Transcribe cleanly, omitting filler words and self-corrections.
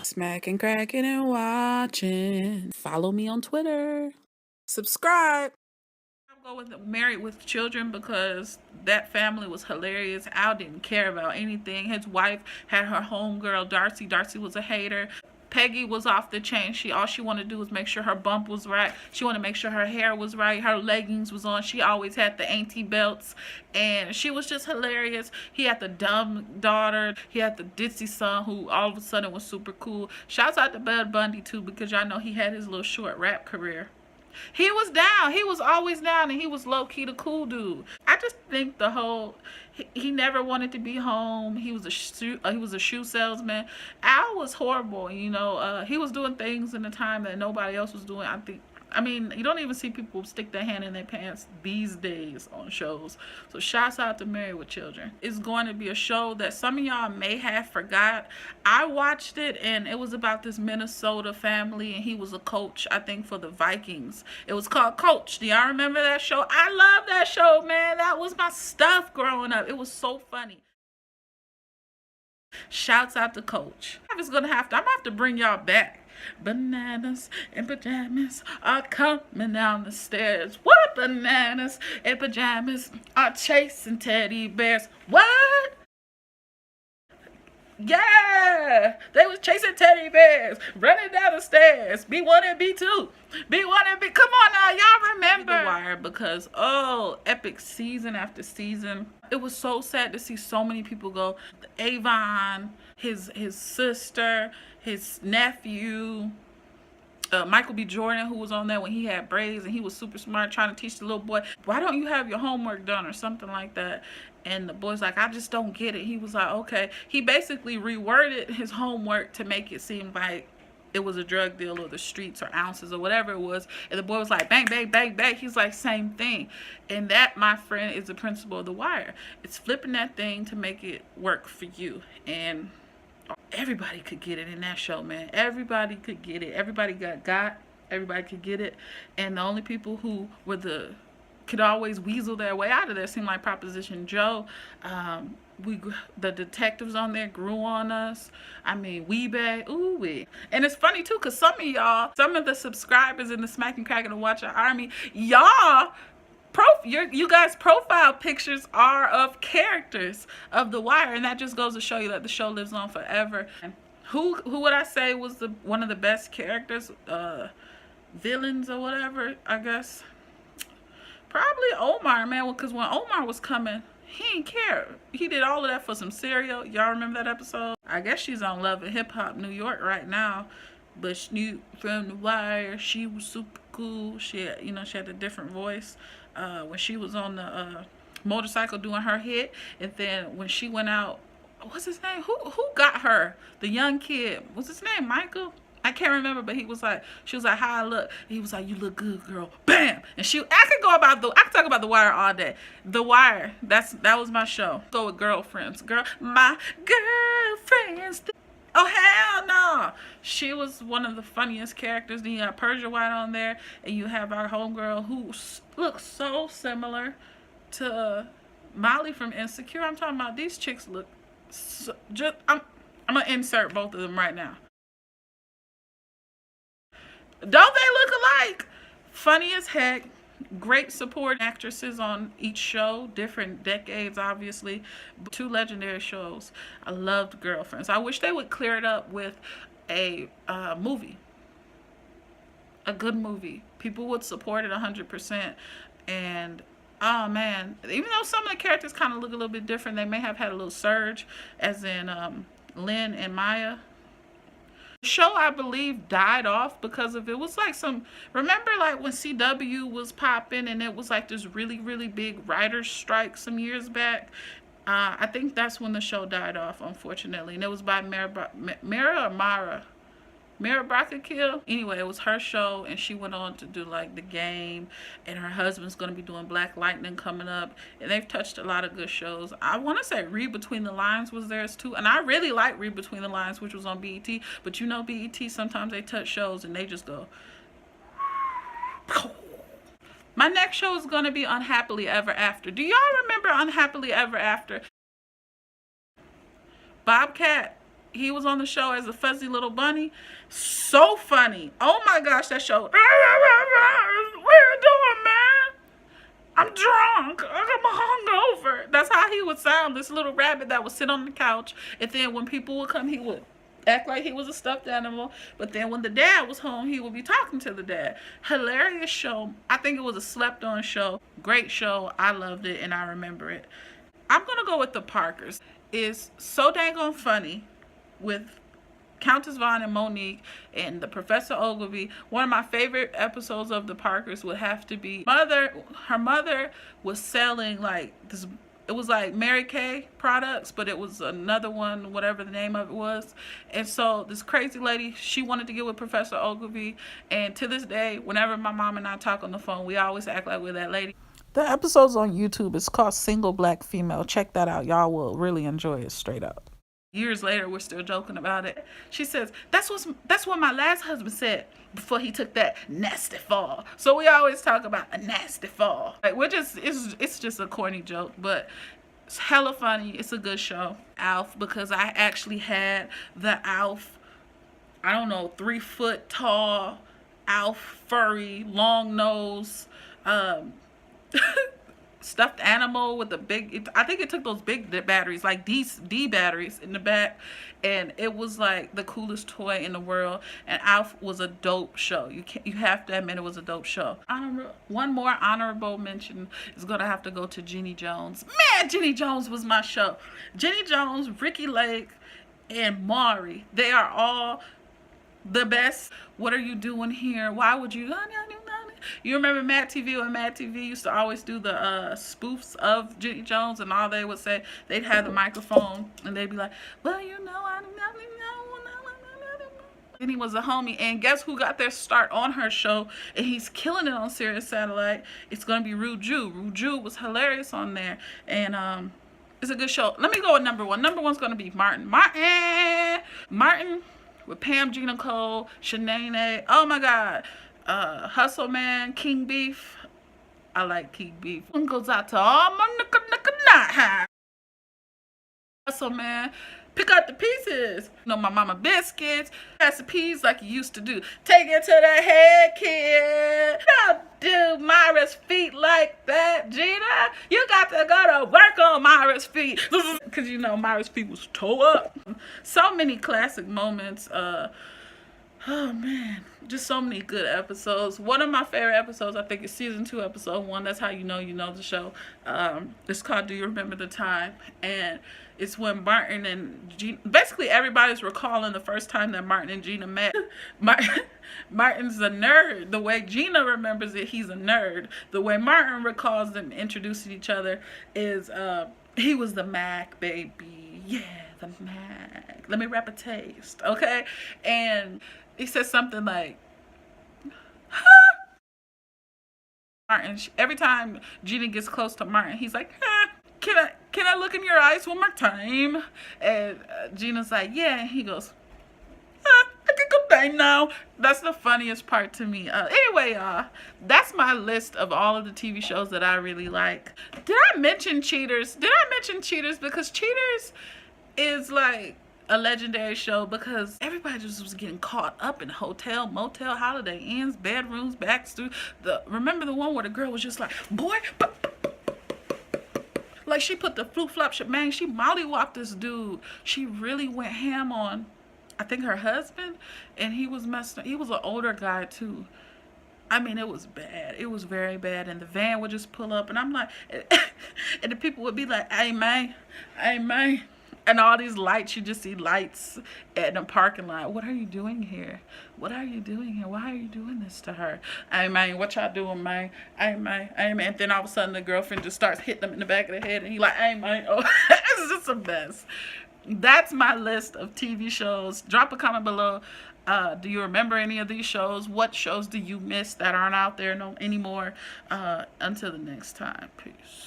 Smacking, cracking, and watching. Follow me on Twitter. Subscribe. I'll go with Married with Children because that family was hilarious. Al didn't care about anything. His wife had her homegirl Darcy. Darcy was a hater. Peggy was off the chain. All she wanted to do was make sure her bump was right. She wanted to make sure her hair was right. Her leggings was on. She always had the auntie belts. And she was just hilarious. He had the dumb daughter. He had the ditzy son who all of a sudden was super cool. Shouts out to Bud Bundy too, because y'all know he had his little short rap career. He was down. He was always down, and he was low-key the cool dude. I just think he never wanted to be home. He was a shoe salesman. Al was horrible. He was doing things in a time that nobody else was doing. I mean, you don't even see people stick their hand in their pants these days on shows. So shouts out to Married with Children. It's going to be a show that some of y'all may have forgot. I watched it, and it was about this Minnesota family, and he was a coach, I think, for the Vikings. It was called Coach. Do y'all remember that show? I love that show, man. That was my stuff growing up. It was so funny. Shouts out to Coach. I'm gonna have to bring y'all back. Bananas and pajamas are coming down the stairs. What? Bananas and pajamas are chasing teddy bears. What? Yeah, they was chasing teddy bears, running down the stairs. B1 and B2. B1 and B. Come on now, y'all remember The Wire, because epic season after season. It was so sad to see so many people go. Avon, his sister, his nephew, Michael B. Jordan, who was on there when he had braids, and he was super smart, trying to teach the little boy, why don't you have your homework done or something like that. And the boy's like, I just don't get it. He was like, okay. He basically reworded his homework to make it seem like it was a drug deal or the streets or ounces or whatever it was. And the boy was like, bang, bang, bang, bang. He's like, same thing. And that, my friend, is the principle of The Wire. It's flipping that thing to make it work for you. And everybody could get it in that show, man. Everybody could get it. Everybody got. Everybody could get it. And the only people who could always weasel their way out of there seemed like Proposition Joe. The detectives on there grew on us. I mean, ooh-wee. And it's funny too, because some of the subscribers in the Smacking, Cracking, and Watching Army, y'all, you guys' profile pictures are of characters of The Wire, and that just goes to show you that the show lives on forever. Who would I say was one of the best characters, villains or whatever, I guess? Probably Omar, man, because when Omar was coming, he didn't care. He did all of that for some cereal. Y'all remember that episode? I guess she's on Love and Hip Hop New York right now, but she knew from The Wire, she was super cool. She had a different voice when she was on the motorcycle doing her hit, and then when she went out, what's his name? Who got her? The young kid. What's his name? Michael? I can't remember, but she was like, how I look? And he was like, you look good, girl. Bam! And I could talk about The Wire all day. The Wire, that was my show. Go with girlfriends. My girlfriends. Oh, hell no. She was one of the funniest characters. Then you got Persia White on there, and you have our homegirl who looks so similar to Molly from Insecure. I'm talking about these chicks look I'm going to insert both of them right now. Don't they look alike? Funny as heck. Great support actresses on each show. Different decades, obviously. 2 legendary shows. I loved Girlfriends. I wish they would clear it up with a movie. A good movie. People would support it 100%. And oh man, even though some of the characters kind of look a little bit different, they may have had a little surge, as in Lynn and Maya. The show, I believe, died off because of it was like remember like when CW was popping, and it was like this really, really big writer's strike some years back. I think that's when the show died off, unfortunately. And it was by Mara Brockakill. Anyway, it was her show, and she went on to do like The Game, and her husband's going to be doing Black Lightning coming up, and they've touched a lot of good shows. I want to say Read Between the Lines was theirs too, and I really like Read Between the Lines, which was on BET, but BET, sometimes they touch shows and they just go. My next show is going to be Unhappily Ever After. Do y'all remember Unhappily Ever After? Bobcat he was on the show as a fuzzy little bunny. So funny. Oh my gosh, that show. What are you doing, man? I'm drunk. I'm hungover. That's how he would sound. This little rabbit that would sit on the couch, and then when people would come, he would act like he was a stuffed animal. But then when the dad was home, he would be talking to the dad. Hilarious show. I think it was a slept on show. Great show. I loved it and I remember it. I'm gonna go with the Parkers. It's so dang on funny with Countess Vaughn and Monique and the Professor Ogilvy. One of my favorite episodes of the Parkers would have to be her mother was selling like this. It was like Mary Kay products, but it was another one, whatever the name of it was. And so this crazy lady, she wanted to get with Professor Ogilvy. And to this day, whenever my mom and I talk on the phone, we always act like we're that lady. The episode's on YouTube. It's called Single Black Female. Check that out. Y'all will really enjoy it straight up. Years later, we're still joking about it. She says, that's what my last husband said before he took that nasty fall. So we always talk about a nasty fall. Like, it's just a corny joke, but it's hella funny. It's a good show. Alf, because I actually had the Alf, I don't know, 3 foot tall Alf, furry, long nose, stuffed animal with a big, I think it took those big batteries, like D batteries in the back, and it was like the coolest toy in the world. And Alf was a dope show. You have to admit it was a dope show. One more honorable mention is gonna have to go to Jenny Jones. Man, Jenny Jones was my show. Jenny Jones, Ricky Lake, and Maury, they are all the best. What are you doing here? Why would you? You remember Mad TV when Mad TV used to always do the spoofs of Jenny Jones, and all they would say, they'd have the microphone and they'd be like, well, you know, I don't know. And he was a homie, and guess who got their start on her show, and he's killing it on Sirius Satellite? It's gonna be Ruju. Ruju was hilarious on there, and it's a good show. Let me go with number 1. Number 1's gonna be Martin with Pam, Gina Cole, Shanae. Oh my God. Hustle Man, King Beef. I like King Beef. One goes out to all my Hustle Man. Pick up the pieces. You know, my mama biscuits. Pass the peas like you used to do. Take it to the head, kid. Don't do Myra's feet like that, Gina. You got to go to work on Myra's feet. Because, you know, Myra's feet was toe up. So many classic moments. Oh man, just so many good episodes. One of my favorite episodes, I think, is season 2, episode 1. That's how you know the show. It's called Do You Remember the Time? And it's when Martin and Gina, basically everybody's recalling the first time that Martin and Gina met. Martin's a nerd. The way Gina remembers it, he's a nerd. The way Martin recalls them introducing each other is he was the Mac, baby. Yeah, the Mac. Let me rap a taste, okay? And he says something like, Martin, every time Gina gets close to Martin, he's like, can I look in your eyes one more time? And Gina's like, yeah. And he goes, I can go bang now. That's the funniest part to me. Anyway, that's my list of all of the TV shows that I really like. Did I mention Cheaters? Because Cheaters is like a legendary show, because everybody just was getting caught up in hotel, motel, Holiday Inns, bedrooms, backstreet. Remember the one where the girl was just like, boy, like she put the flip-flop shebang, she mollywhopped this dude. She really went ham on, I think, her husband, and he was messed up. He was an older guy too. I mean, it was bad. It was very bad. And the van would just pull up, and I'm like, and the people would be like, hey man, and all these lights, you just see lights in the parking lot. What are you doing here? What are you doing here? Why are you doing this to her? Hey man, what y'all doing, man? Hey man. And then all of a sudden the girlfriend just starts hitting them in the back of the head, and he like, hey man, oh, it's just a mess. That's my list of TV shows. Drop a comment below. Do you remember any of these shows? What shows do you miss that aren't out there anymore? Until the next time, peace.